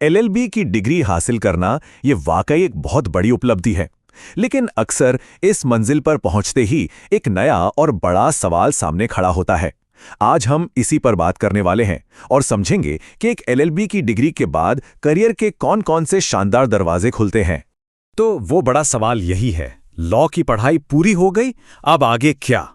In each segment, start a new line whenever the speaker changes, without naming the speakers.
LLB की degree हासिल करना ये वाकई एक बहुत बड़ी उपलब्धि है। लेकिन अक्सर इस मंजिल पर पहुंचते ही एक नया और बड़ा सवाल सामने खड़ा होता है। आज हम इसी पर बात करने वाले हैं और समझेंगे कि एक एलएलबी की डिग्री के बाद करियर के कौन-कौन से शानदार दरवाजे खुलते हैं।
तो वो बड़ा सवाल यही है, लॉ की पढ़ाई पूरी हो गई, अब आगे क्या?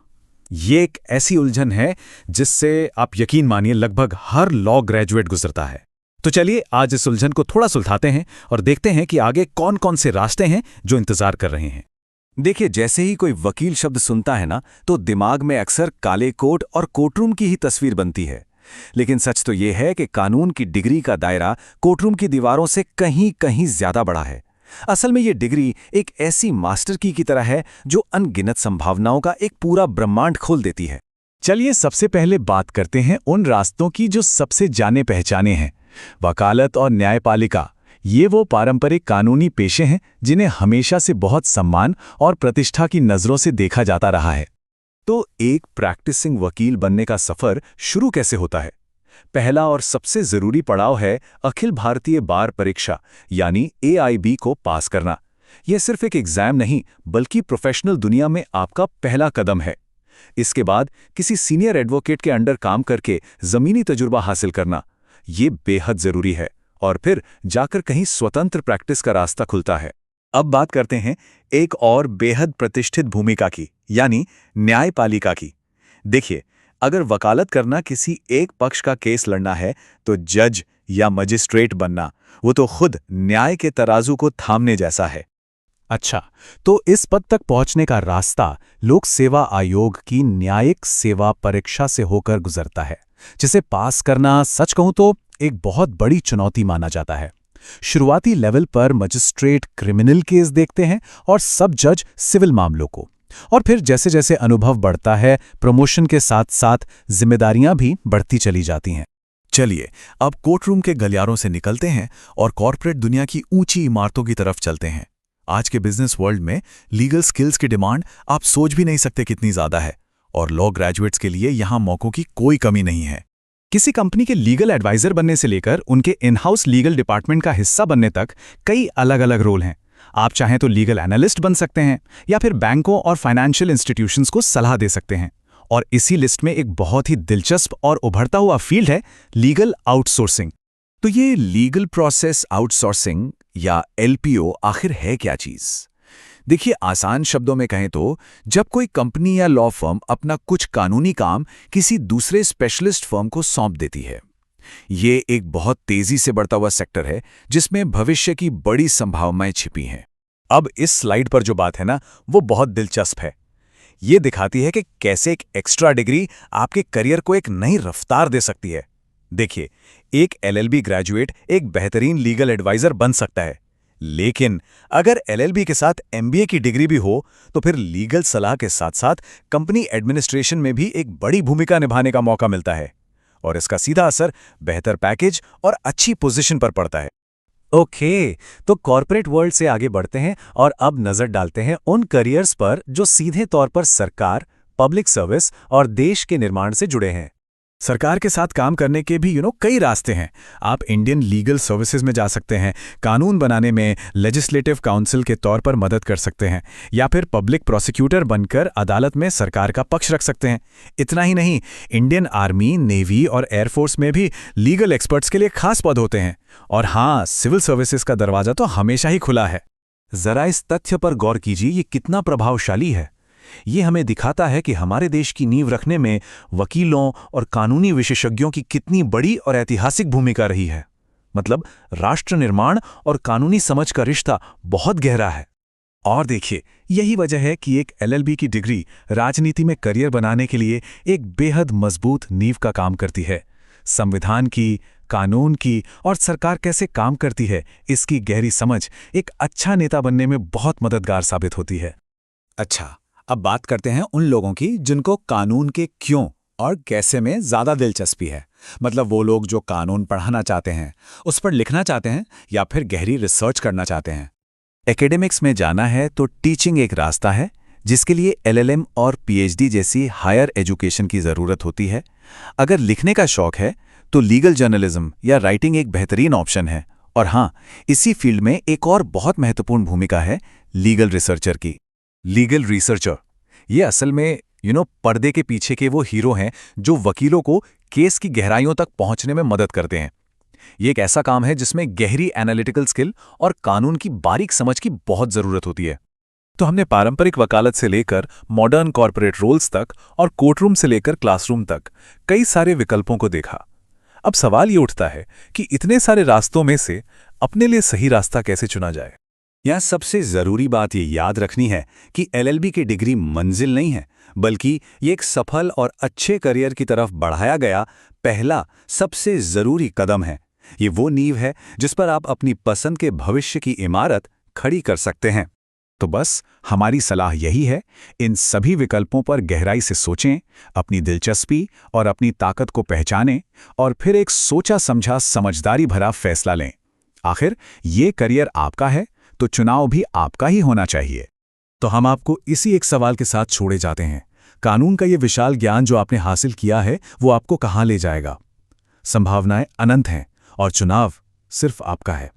ये एक ऐसी उलझन है जिससे आप यकीन मानिए लगभग हर लॉ ग्रेजुएट गुजरता है। तो चलिए आज इस उलझन को थोड़ा सुलझाते हैं और देखते हैं कि आगे कौन कौन से रास्ते हैं जो इंतजार कर रहे हैं।
देखिए, जैसे ही कोई वकील शब्द सुनता है ना, तो दिमाग में अक्सर काले कोट और कोर्टरूम की ही तस्वीर बनती है। लेकिन सच तो ये है कि कानून की डिग्री का दायरा कोर्टरूम की दीवारों से कहीं कहीं ज्यादा बड़ा है। असल में ये डिग्री एक ऐसी मास्टर की तरह है जो अनगिनत संभावनाओं का एक पूरा ब्रह्मांड खोल देती है।
चलिए सबसे पहले बात करते हैं उन रास्तों की जो सबसे जाने पहचाने हैं। वकालत और न्यायपालिका, ये वो पारंपरिक कानूनी पेशे हैं जिन्हें हमेशा से बहुत सम्मान और प्रतिष्ठा की नज़रों से देखा जाता रहा है।
तो एक प्रैक्टिसिंग वकील बनने का सफर शुरू कैसे होता है? पहला और सबसे जरूरी पड़ाव है अखिल भारतीय बार परीक्षा यानी AIB को पास करना। यह सिर्फ एक एग्जाम नहीं, बल्कि प्रोफेशनल दुनिया में आपका पहला कदम है। इसके बाद किसी सीनियर एडवोकेट के अंडर काम करके जमीनी तजुर्बा हासिल करना, ये बेहद जरूरी है। और फिर जाकर कहीं स्वतंत्र प्रैक्टिस का रास्ता खुलता है। अब बात करते हैं एक और बेहद प्रतिष्ठित भूमिका की, यानी न्यायपालिका की। देखिए, अगर वकालत करना किसी एक पक्ष का केस लड़ना है, तो जज या मजिस्ट्रेट बनना वो तो खुद न्याय के तराजू को थामने जैसा है।
अच्छा, तो इस पद तक पहुंचने का रास्ता लोक सेवा आयोग की न्यायिक सेवा परीक्षा से होकर गुजरता है, जिसे पास करना सच कहूं तो एक बहुत बड़ी चुनौती माना जाता है। शुरुआती लेवल पर मजिस्ट्रेट क्रिमिनल केस देखते हैं और सब जज सिविल मामलों को। और फिर जैसे जैसे अनुभव बढ़ता है, प्रमोशन के साथ साथ जिम्मेदारियां भी बढ़ती चली जाती हैं।
चलिए अब कोर्टरूम के गलियारों से निकलते हैं और कॉर्पोरेट दुनिया की ऊंची इमारतों की तरफ चलते हैं। आज के बिजनेस वर्ल्ड में लीगल स्किल्स की डिमांड आप सोच भी नहीं सकते कितनी ज्यादा है, और लॉ ग्रेजुएट्स के लिए यहां मौकों की कोई कमी नहीं है।
किसी कंपनी के लीगल एडवाइजर बनने से लेकर उनके इन हाउस लीगल डिपार्टमेंट का हिस्सा बनने तक कई अलग अलग रोल हैं। आप चाहें तो लीगल एनालिस्ट बन सकते हैं या फिर बैंकों और फाइनेंशियल इंस्टीट्यूशंस को सलाह दे सकते हैं। और इसी लिस्ट में एक बहुत ही दिलचस्प और उभरता हुआ फील्ड है लीगल आउटसोर्सिंग।
तो ये लीगल प्रोसेस आउटसोर्सिंग या LPO आखिर है क्या चीज? देखिए, आसान शब्दों में कहें तो जब कोई कंपनी या लॉ फर्म अपना कुछ कानूनी काम किसी दूसरे स्पेशलिस्ट फर्म को सौंप देती है। ये एक बहुत तेजी से बढ़ता हुआ सेक्टर है जिसमें भविष्य की बड़ी संभावनाएं छिपी हैं। अब इस स्लाइड पर जो बात है ना, वो बहुत दिलचस्प है। ये दिखाती है कि कैसे एक एक्स्ट्रा डिग्री आपके करियर को एक नई रफ्तार दे सकती है। देखिए, एक LLB ग्रेजुएट एक बेहतरीन लीगल एडवाइजर बन सकता है, लेकिन अगर LLB के साथ MBA की डिग्री भी हो तो फिर लीगल सलाह के साथ साथ कंपनी एडमिनिस्ट्रेशन में भी एक बड़ी भूमिका निभाने का मौका मिलता है, और इसका सीधा असर बेहतर पैकेज और अच्छी पोजीशन पर पड़ता है।
ओके, तो कॉर्पोरेट वर्ल्ड से आगे बढ़ते हैं और अब नजर डालते हैं उन करियर्स पर जो सीधे तौर पर सरकार, पब्लिक सर्विस और देश के निर्माण से जुड़े हैं।
सरकार के साथ काम करने के भी कई रास्ते हैं। आप इंडियन लीगल सर्विसेज में जा सकते हैं, कानून बनाने में लेजिस्लेटिव काउंसिल के तौर पर मदद कर सकते हैं, या फिर पब्लिक प्रोसिक्यूटर बनकर अदालत में सरकार का पक्ष रख सकते हैं। इतना ही नहीं, इंडियन आर्मी, नेवी और एयरफोर्स में भी लीगल एक्सपर्ट्स के लिए खास पद होते हैं। और हाँ, सिविल सर्विसेज का दरवाजा तो हमेशा ही खुला है।
जरा इस तथ्य पर गौर कीजिए, ये कितना प्रभावशाली है। ये हमें दिखाता है कि हमारे देश की नींव रखने में वकीलों और कानूनी विशेषज्ञों की कितनी बड़ी और ऐतिहासिक भूमिका रही है। मतलब, राष्ट्र निर्माण और कानूनी समझ का रिश्ता बहुत गहरा है।
और देखिए, यही वजह है कि एक LLB की डिग्री राजनीति में करियर बनाने के लिए एक बेहद मजबूत नींव का काम करती है। संविधान की, कानून की और सरकार कैसे काम करती है, इसकी गहरी समझ एक अच्छा नेता बनने में बहुत मददगार साबित होती है।
अच्छा, अब बात करते हैं उन लोगों की जिनको कानून के क्यों और कैसे में ज्यादा दिलचस्पी है। मतलब वो लोग जो कानून पढ़ाना चाहते हैं, उस पर लिखना चाहते हैं या फिर गहरी रिसर्च करना चाहते हैं।
एकेडमिक्स में जाना है तो टीचिंग एक रास्ता है, जिसके लिए LLM और PhD जैसी हायर एजुकेशन की जरूरत होती है। अगर लिखने का शौक है तो लीगल जर्नलिज्म या राइटिंग एक बेहतरीन ऑप्शन है,
और हाँ, इसी फील्ड में एक और बहुत महत्वपूर्ण भूमिका है लीगल रिसर्चर की। लीगल रिसर्चर ये असल में पर्दे के पीछे के वो हीरो हैं जो वकीलों को केस की गहराइयों तक पहुंचने में मदद करते हैं। ये एक ऐसा काम है जिसमें गहरी एनालिटिकल स्किल और कानून की बारीक समझ की बहुत ज़रूरत होती है।
तो हमने पारंपरिक वकालत से लेकर मॉडर्न कॉर्पोरेट रोल्स तक और कोर्टरूम से लेकर क्लासरूम तक कई सारे विकल्पों को देखा। अब सवाल ये उठता है कि इतने सारे रास्तों में से अपने लिए सही रास्ता कैसे चुना जाए।
यहाँ सबसे ज़रूरी बात ये याद रखनी है कि LLB की डिग्री मंजिल नहीं है, बल्कि ये एक सफल और अच्छे करियर की तरफ बढ़ाया गया पहला सबसे ज़रूरी कदम है। ये वो नींव है जिस पर आप अपनी पसंद के भविष्य की इमारत खड़ी कर सकते हैं। तो बस हमारी सलाह यही है, इन सभी विकल्पों पर गहराई से सोचें, अपनी दिलचस्पी और अपनी ताकत को पहचानें और फिर एक सोचा समझा समझदारी भरा फैसला लें। आखिर ये करियर आपका है तो चुनाव भी आपका ही होना चाहिए। तो हम आपको इसी एक सवाल के साथ छोड़े जाते हैं। कानून का ये विशाल ज्ञान जो आपने हासिल किया है वो आपको कहाँ ले जाएगा? संभावनाएं अनंत हैं और चुनाव सिर्फ आपका है।